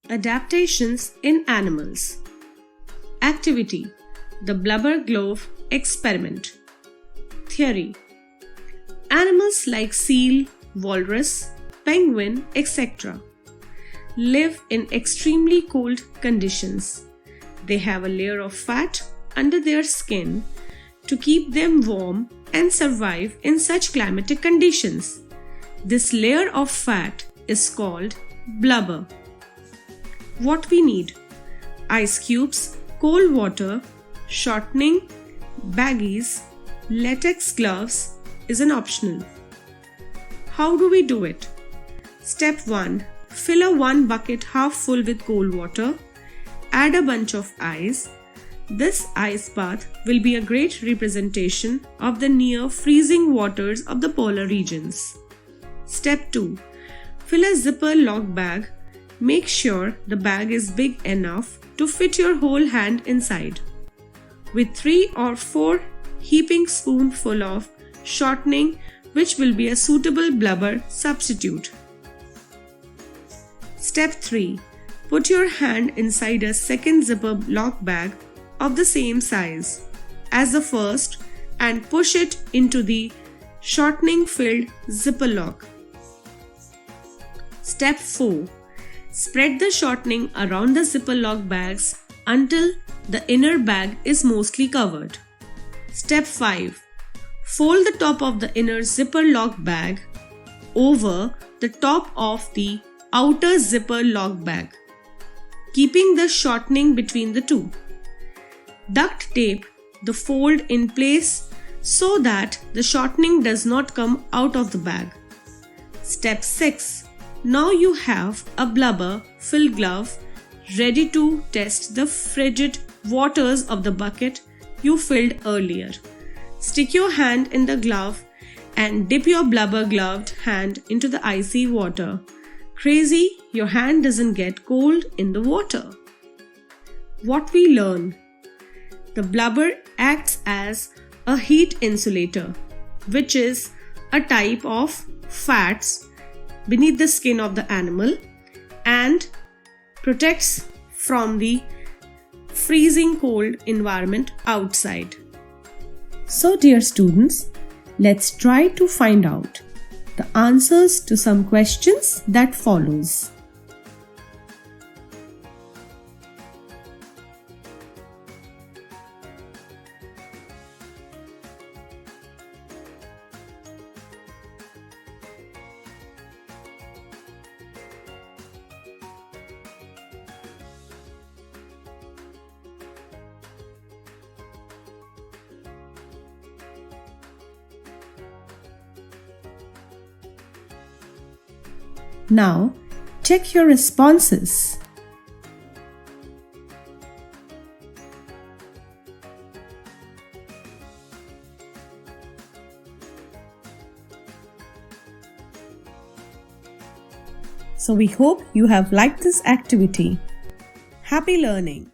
Adaptations in animals. Activity: the blubber glove experiment. Theory: animals like seal, walrus, penguin, etc. live in extremely cold conditions. They have a layer of fat under their skin to keep them warm and survive in such climatic conditions. This layer of fat is called blubber. What we need: ice cubes, cold water, shortening, baggies, latex gloves is an optional. How do we do it? Step 1. Fill a 1 bucket half full with cold water. Add a bunch of ice. This ice bath will be a great representation of the near freezing waters of the polar regions. Step 2. Fill a zipper lock bag. Make sure the bag is big enough to fit your whole hand inside. With 3 or 4 heaping spoonful of shortening, which will be a suitable blubber substitute. Step 3. Put your hand inside a second zipper lock bag of the same size as the first and push it into the shortening filled zipper lock. Step 4. Spread the shortening around the zipper lock bags until the inner bag is mostly covered. Step 5. Fold the top of the inner zipper lock bag over the top of the outer zipper lock bag, keeping the shortening between the two. Duct tape the fold in place so that the shortening does not come out of the bag. Step 6. Now you have a blubber filled glove ready to test the frigid waters of the bucket you filled earlier. Stick your hand in the glove and dip your blubber gloved hand into the icy water. Crazy, your hand doesn't get cold in the water. What we learn: the blubber acts as a heat insulator, which is a type of fats beneath the skin of the animal and protects from the freezing cold environment outside. So dear students, let's try to find out the answers to some questions that follows. Now, check your responses. So we hope you have liked this activity. Happy learning!